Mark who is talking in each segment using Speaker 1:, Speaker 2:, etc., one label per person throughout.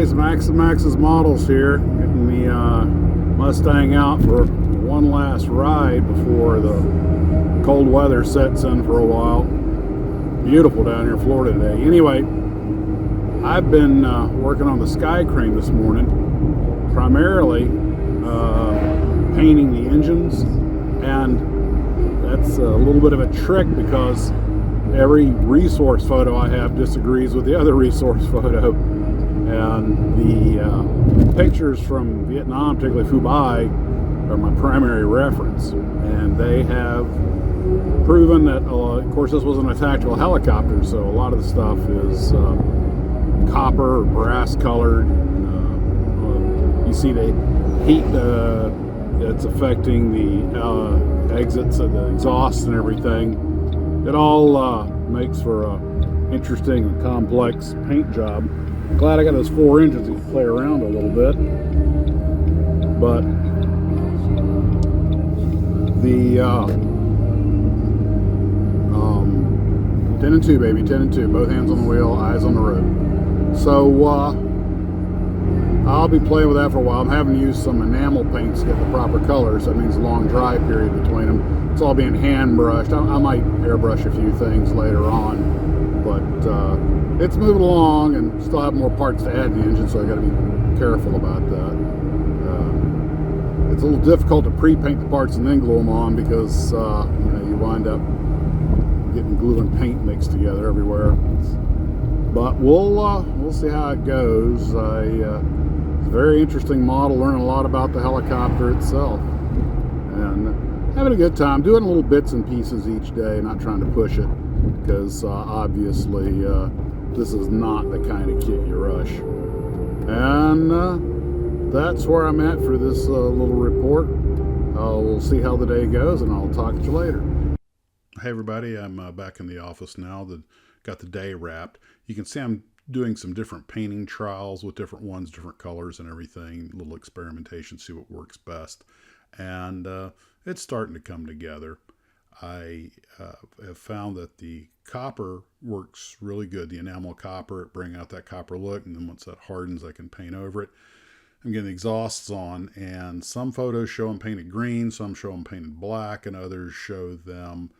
Speaker 1: guys, Max and Max's Models here, getting the Mustang out for one last ride before the cold weather sets in for a while. Beautiful down here in Florida today. Anyway, I've been working on the Skycrane this morning, primarily painting the engines, and that's a little bit of a trick because every resource photo I have disagrees with the other resource photo. And the pictures from Vietnam, particularly Phu Bai, are my primary reference. And they have proven that, of course, this wasn't a tactical helicopter, so a lot of the stuff is copper or brass colored. You see the heat that's affecting the exits of the exhaust and everything. It all makes for an interesting and complex paint job. Glad I got those 4 engines to play around a little bit. But the 10 and 2, baby, 10 and 2, both hands on the wheel, eyes on the road. So I'll be playing with that for a while. I'm having to use some enamel paints to get the proper colors. That means a long dry period between them. It's all being hand brushed. I might airbrush a few things later on, but it's moving along, and still have more parts to add in the engine, so I got to be careful about that. It's a little difficult to pre-paint the parts and then glue them on because you wind up getting glue and paint mixed together everywhere. But we'll see how it goes. It's a very interesting model, learning a lot about the helicopter itself, and having a good time, doing little bits and pieces each day, not trying to push it, because obviously this is not the kind of kit you rush. And that's where I'm at for this little report. We'll see how the day goes, and I'll talk to you later.
Speaker 2: Hey everybody, I'm back in the office now. Got the day wrapped. You can see I'm doing some different painting trials with different ones, different colors and everything, little experimentation, see what works best. And it's starting to come together. I have found that the copper works really good. The enamel copper, it brings out that copper look, and then once that hardens, I can paint over it. I'm getting the exhausts on, and some photos show them painted green, some show them painted black, and others show them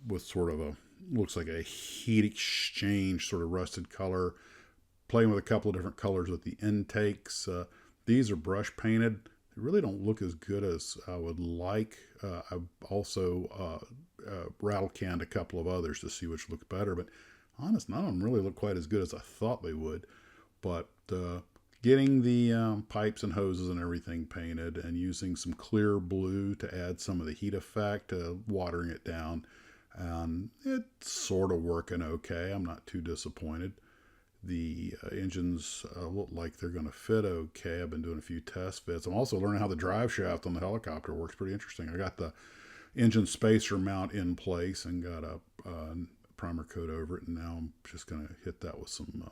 Speaker 2: with sort of a, looks like a heat exchange, sort of rusted color. Playing with a couple of different colors with the intakes. These are brush painted. They really don't look as good as I would like. I've also rattle canned a couple of others to see which look better, but honest, none of them really look quite as good as I thought they would. But getting the pipes and hoses and everything painted, and using some clear blue to add some of the heat effect, watering it down, and it's sort of working okay. I'm not too disappointed. The engines look like they're going to fit okay. I've been doing a few test fits. I'm also learning how the drive shaft on the helicopter works. Pretty interesting. I got the engine spacer mount in place and got a primer coat over it, and now I'm just going to hit that with some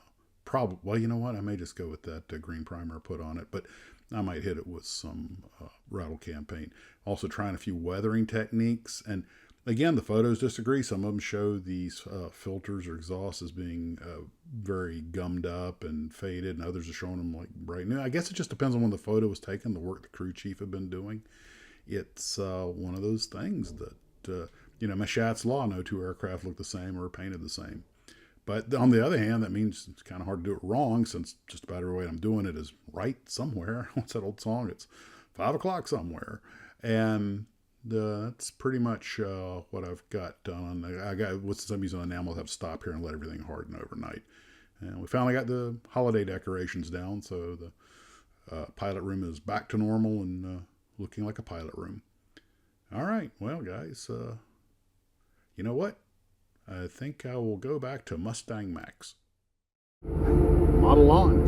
Speaker 2: well, you know what? I may just go with that green primer I put on it, but I might hit it with some rattle can paint. Also trying a few weathering techniques, and again, the photos disagree. Some of them show these filters or exhausts as being very gummed up and faded, and others are showing them like bright new. I guess it just depends on when the photo was taken, the work the crew chief had been doing. It's one of those things that, Machat's law, no two aircraft look the same or are painted the same. But on the other hand, that means it's kind of hard to do it wrong, since just about every way I'm doing it is right somewhere. What's that old song? It's 5 o'clock somewhere. And that's pretty much what I've got done. Since I'm using enamel, I'll have to stop here and let everything harden overnight. And we finally got the holiday decorations down, so the pilot room is back to normal and looking like a pilot room. All right, well, guys, you know what? I think I will go back to Mustang Max.
Speaker 1: Model on.